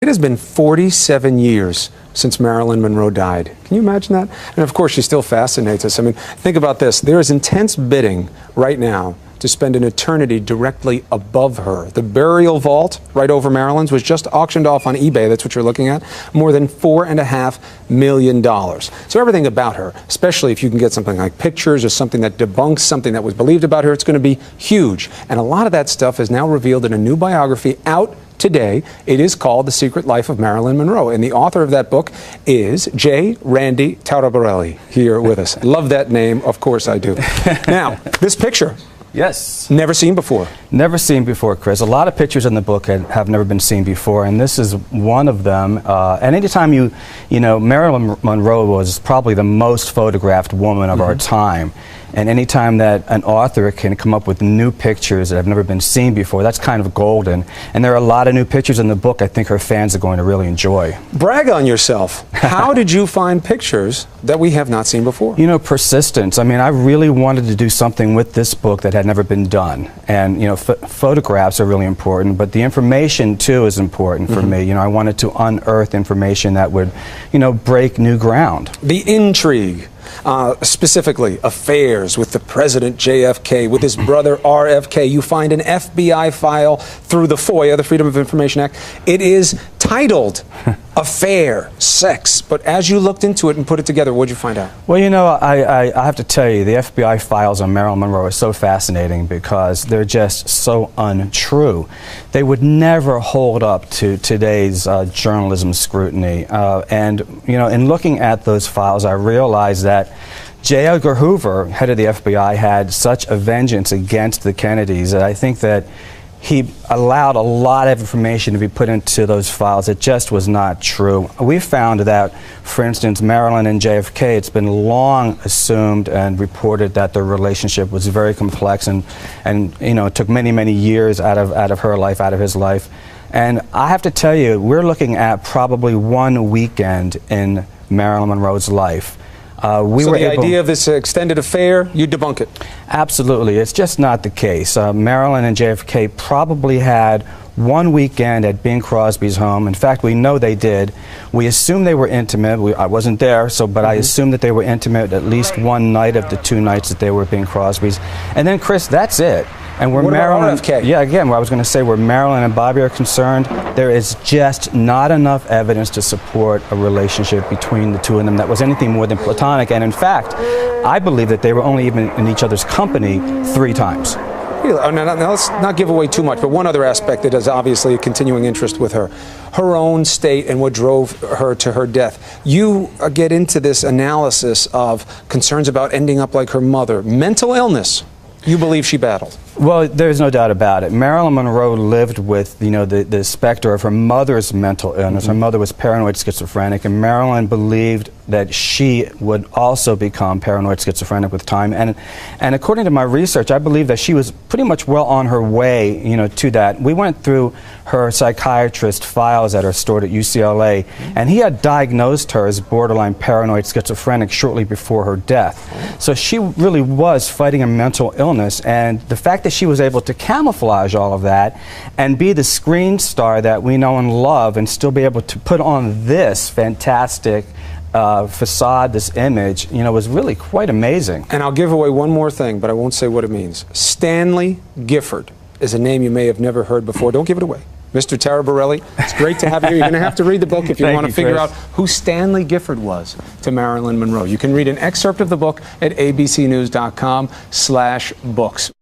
It has been 47 years since Marilyn Monroe died. Can you imagine that? And of course, she still fascinates us. I mean, think about this. There is intense bidding right now to spend an eternity directly above her. The burial vault right over Marilyn's was just auctioned off on eBay. That's what you're looking at. More than $4.5 million. So everything about her, especially if you can get something like pictures or something that debunks something that was believed about her, it's going to be huge. And a lot of that stuff is now revealed in a new biography out today. It is called The Secret Life of Marilyn Monroe, and the author of that book is J. Randy Taraborrelli, here with us. Love that name, of course I do. Now, this picture. Yes. Never seen before. Never seen before, Chris. A lot of pictures in the book have never been seen before, and this is one of them. And anytime you know, Marilyn Monroe was probably the most photographed woman of our time. And anytime that an author can come up with new pictures that have never been seen before, that's kind of golden. And there are a lot of new pictures in the book I think her fans are going to really enjoy. Brag on yourself. How did you find pictures that we have not seen before? You know, persistence. I mean, I really wanted to do something with this book that had never been done. And, you know, photographs are really important, but the information, too, is important for me. You know, I wanted to unearth information that would, you know, break new ground. The intrigue. Specifically, affairs with the President JFK, with his brother RFK. You find an FBI file through the FOIA, the Freedom of Information Act. It is titled Affair, Sex. But as you looked into it and put it together, what did you find out? Well, you know, I have to tell you, the FBI files on Marilyn Monroe are so fascinating because they're just so untrue. They would never hold up to today's journalism scrutiny. And, you know, in looking at those files, I realized that J. Edgar Hoover, head of the FBI, had such a vengeance against the Kennedys that I think that he allowed a lot of information to be put into those files that just was not true. We found that, for instance, Marilyn and JFK, it's been long assumed and reported that their relationship was very complex and you know, it took many, many years out of her life, out of his life. And I have to tell you, we're looking at probably one weekend in Marilyn Monroe's life. So the idea of this extended affair, you debunk it? Absolutely. It's just not the case. Marilyn and JFK probably had one weekend at Bing Crosby's home. In fact, we know they did. We assume they were intimate. I wasn't there, but I assume that they were intimate at least one night of the 2 nights that they were at Bing Crosby's. And then, Chris, that's it. And where Marilyn, yeah, again, where I was going to say, where Marilyn and Bobby are concerned, there is just not enough evidence to support a relationship between the two of them that was anything more than platonic. And in fact, I believe that they were only even in each other's company 3 times. Now, let's not give away too much, but one other aspect that is obviously a continuing interest with her, her own state and what drove her to her death. You get into this analysis of concerns about ending up like her mother. Mental illness, you believe she battled? Well, there's no doubt about it. Marilyn Monroe lived with, you know, the specter of her mother's mental illness. Her mother was paranoid schizophrenic, and Marilyn believed that she would also become paranoid schizophrenic with time. And according to my research, I believe that she was pretty much well on her way, you know, to that. We went through her psychiatrist files that are stored at UCLA, and he had diagnosed her as borderline paranoid schizophrenic shortly before her death. So she really was fighting a mental illness, and the fact that she was able to camouflage all of that and be the screen star that we know and love and still be able to put on this fantastic facade, this image, you know, was really quite amazing. And I'll give away one more thing, but I won't say what it means. Stanley Gifford is a name you may have never heard before. Don't give it away. Mr. Taraborrelli, it's great to have you here. You're going to have to read the book if you want to figure out who Stanley Gifford was to Marilyn Monroe. You can read an excerpt of the book at abcnews.com/books.